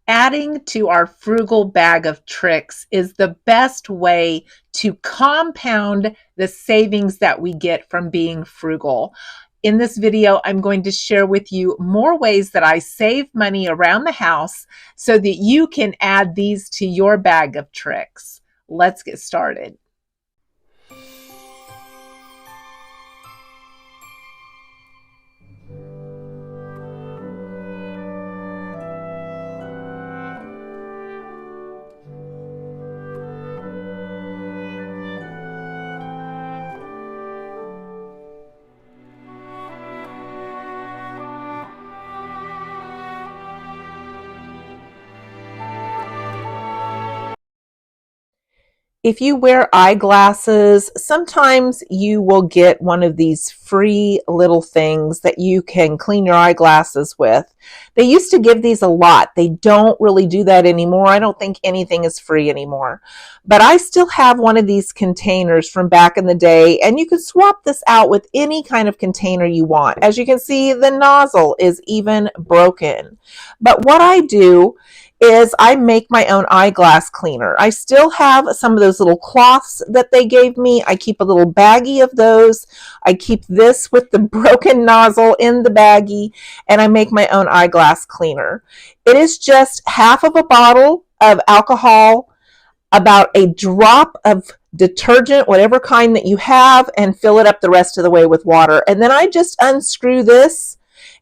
Adding to our frugal bag of tricks is the best way to compound the savings that we get from being frugal. In this video, I'm going to share with you more ways that I save money around the house so that you can add these to your bag of tricks. Let's get started. If you wear eyeglasses, sometimes you will get one of these free little things that you can clean your eyeglasses with. They used to give these a lot. They don't really do that anymore. I don't think anything is free anymore. But I still have one of these containers from back in the day, and you can swap this out with any kind of container you want. As you can see, the nozzle is even broken. But what I do is I make my own eyeglass cleaner. I still have some of those little cloths that they gave me. I keep a little baggie of those. I keep this with the broken nozzle in the baggie, and I make my own eyeglass cleaner. It is just half of a bottle of alcohol, about a drop of detergent, whatever kind that you have, and fill it up the rest of the way with water. And then I just unscrew this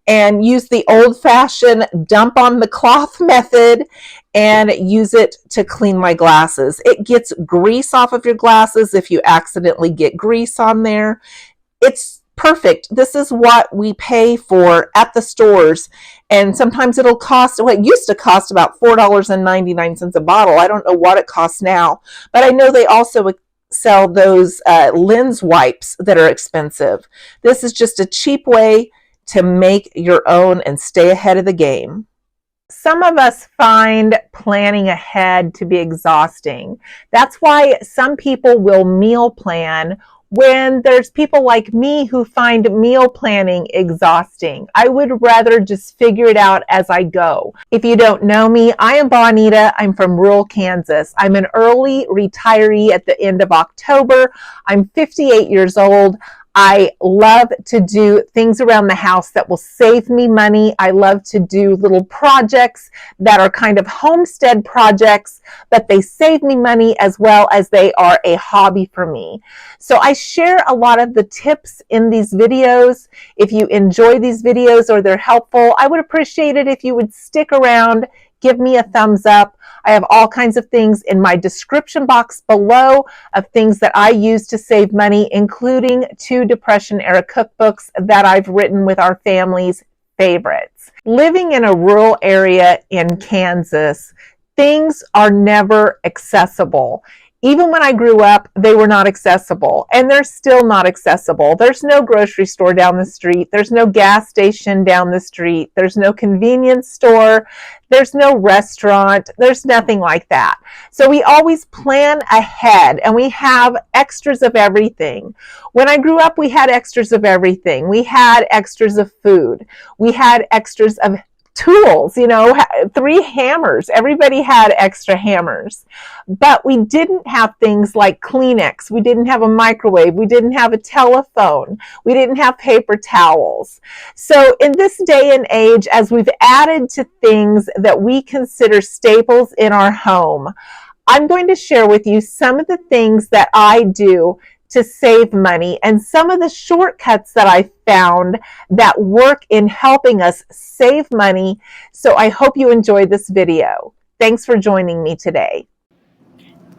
and use the old-fashioned dump on the cloth method and use it to clean my glasses. It gets grease off of your glasses if you accidentally get grease on there. It's perfect. This is what we pay for at the stores. And sometimes it'll cost, well, it used to cost about $4.99 a bottle. I don't know what it costs now, but I know they also sell those lens wipes that are expensive. This is just a cheap way to make your own and stay ahead of the game. Some of us find planning ahead to be exhausting. That's why some people will meal plan when there's people like me who find meal planning exhausting. I would rather just figure it out as I go. If you don't know me, I am Bonita. I'm from rural Kansas. I'm an early retiree at the end of October. I'm 58 years old. I love to do things around the house that will save me money. I love to do little projects that are kind of homestead projects, but they save me money as well as they are a hobby for me. So I share a lot of the tips in these videos. If you enjoy these videos or they're helpful, I would appreciate it if you would stick around, give me a thumbs up. I have all kinds of things in my description box below of things that I use to save money, including 2 Depression-era cookbooks that I've written with our family's favorites. Living in a rural area in Kansas, things are never accessible. Even when I grew up, they were not accessible, and they're still not accessible. There's no grocery store down the street. There's no gas station down the street. There's no convenience store. There's no restaurant. There's nothing like that. So we always plan ahead, and we have extras of everything. When I grew up, we had extras of everything. We had extras of food. We had extras of tools, 3 hammers. Everybody had extra hammers. But we didn't have things like Kleenex. We didn't have a microwave. We didn't have a telephone. We didn't have paper towels. So in this day and age, as we've added to things that we consider staples in our home, I'm going to share with you some of the things that I do to save money and some of the shortcuts that I found that work in helping us save money. So I hope you enjoyed this video. Thanks for joining me today.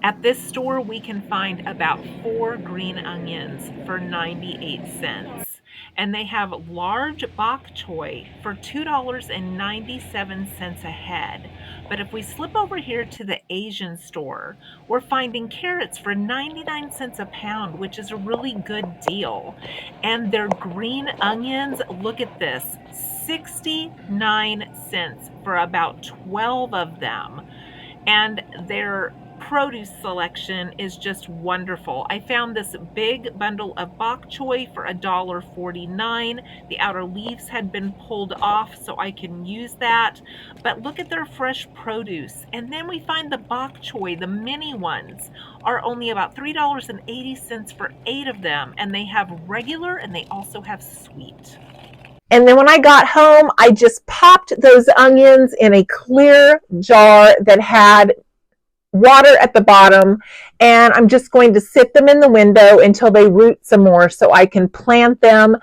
At this store, we can find about 4 green onions for 98 cents. And they have large bok choy for $2.97 a head. But if we slip over here to the Asian store, we're finding carrots for 99 cents a pound, which is a really good deal. And their green onions, look at this, 69 cents for about 12 of them. And their produce selection is just wonderful. I found this big bundle of bok choy for $1.49. The outer leaves had been pulled off so I can use that. But look at their fresh produce. And then we find the bok choy, the mini ones, are only about $3.80 for 8 of them. And they have regular and they also have sweet. And then when I got home, I just popped those onions in a clear jar that had water at the bottom, and I'm just going to sit them in the window until they root some more so I can plant them.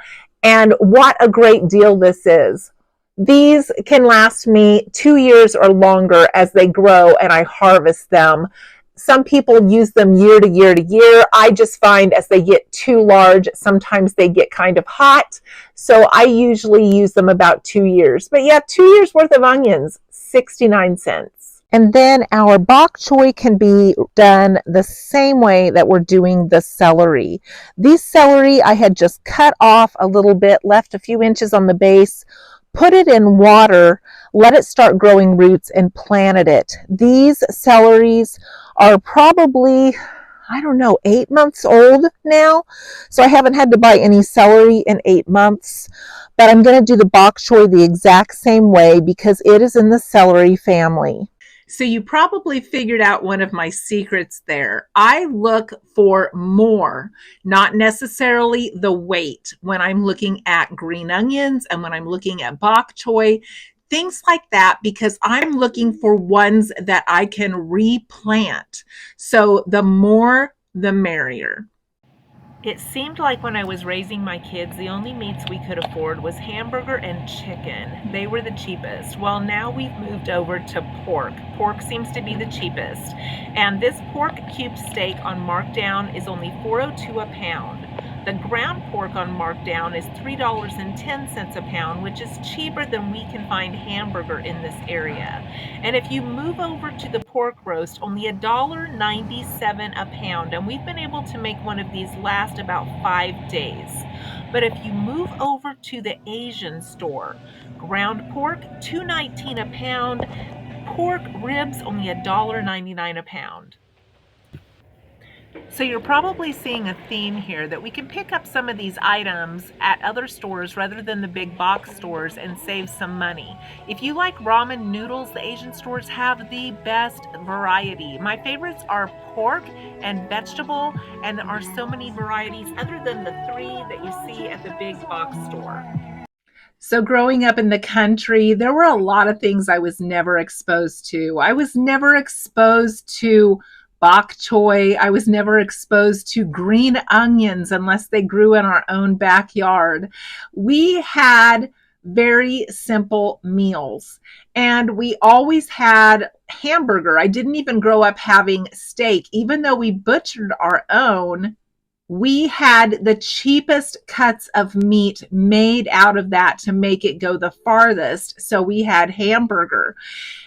And what a great deal this is. These can last me 2 years or longer as they grow and I harvest them. Some people use them year to year to year. I just find as they get too large, sometimes they get kind of hot. So I usually use them about 2 years. But yeah, 2 years worth of onions, 69 cents. And then our bok choy can be done the same way that we're doing the celery. These celery I had just cut off a little bit, left a few inches on the base, put it in water, let it start growing roots, and planted it. These celeries are probably, I don't know, 8 months old now. So I haven't had to buy any celery in 8 months. But I'm going to do the bok choy the exact same way because it is in the celery family. So you probably figured out one of my secrets there. I look for more, not necessarily the weight when I'm looking at green onions and when I'm looking at bok choy, things like that, because I'm looking for ones that I can replant. So the more, the merrier. It seemed like when I was raising my kids, the only meats we could afford was hamburger and chicken. They were the cheapest. Well, now we've moved over to pork. Pork seems to be the cheapest. And this pork cube steak on markdown is only $4.02 a pound. The ground pork on markdown is $3.10 a pound, which is cheaper than we can find hamburger in this area. And if you move over to the pork roast, only $1.97 a pound. And we've been able to make one of these last about 5 days. But if you move over to the Asian store, ground pork, $2.19 a pound. Pork ribs, only $1.99 a pound. So you're probably seeing a theme here that we can pick up some of these items at other stores rather than the big box stores and save some money. If you like ramen noodles, the Asian stores have the best variety. My favorites are pork and vegetable, and there are so many varieties other than the 3 that you see at the big box store. So growing up in the country, there were a lot of things I was never exposed to. I was never exposed to bok choy. I was never exposed to green onions unless they grew in our own backyard. We had very simple meals, and we always had hamburger. I didn't even grow up having steak. Even though we butchered our own, we had the cheapest cuts of meat made out of that to make it go the farthest. So we had hamburger.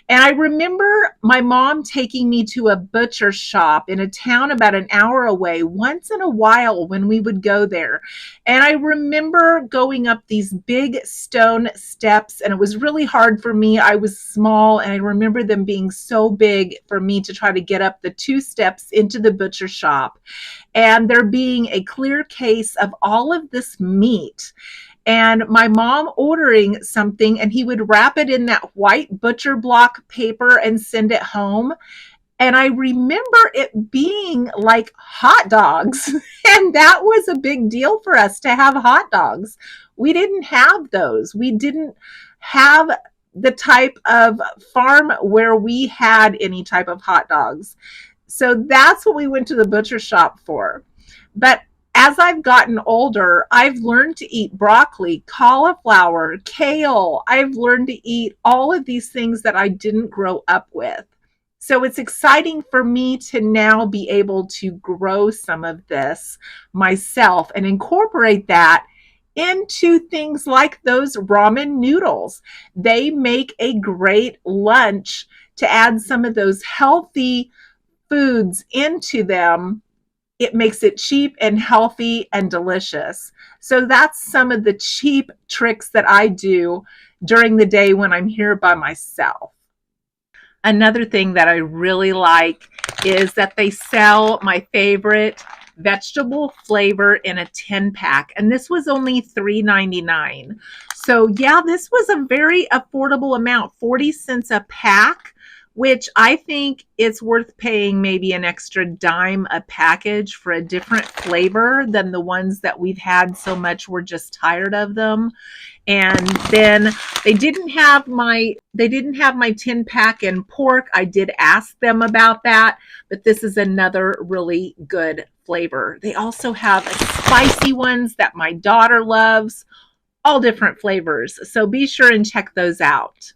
And I remember my mom taking me to a butcher shop in a town about an hour away once in a while when we would go there. And I remember going up these big stone steps, and it was really hard for me. I was small, and I remember them being so big for me to try to get up the 2 steps into the butcher shop. And there being a clear case of all of this meat. And my mom ordering something, and he would wrap it in that white butcher block paper and send it home. And I remember it being like hot dogs. And that was a big deal for us to have hot dogs. We didn't have those. We didn't have the type of farm where we had any type of hot dogs. So that's what we went to the butcher shop for. But as I've gotten older, I've learned to eat broccoli, cauliflower, kale. I've learned to eat all of these things that I didn't grow up with. So it's exciting for me to now be able to grow some of this myself and incorporate that into things like those ramen noodles. They make a great lunch to add some of those healthy foods into them. It makes it cheap and healthy and delicious. So that's some of the cheap tricks that I do during the day when I'm here by myself. Another thing that I really like is that they sell my favorite vegetable flavor in a 10 pack, and this was only $3.99. So yeah, this was a very affordable amount, 40 cents a pack, which I think it's worth paying maybe an extra dime a package for a different flavor than the ones that we've had so much we're just tired of them. And then they didn't have my 10 pack in pork. I did ask them about that, but this is another really good flavor. They also have spicy ones that my daughter loves, all different flavors. So be sure and check those out.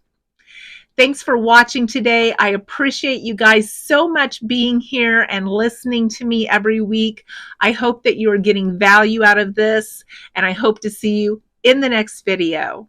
Thanks for watching today. I appreciate you guys so much being here and listening to me every week. I hope that you are getting value out of this, and I hope to see you in the next video.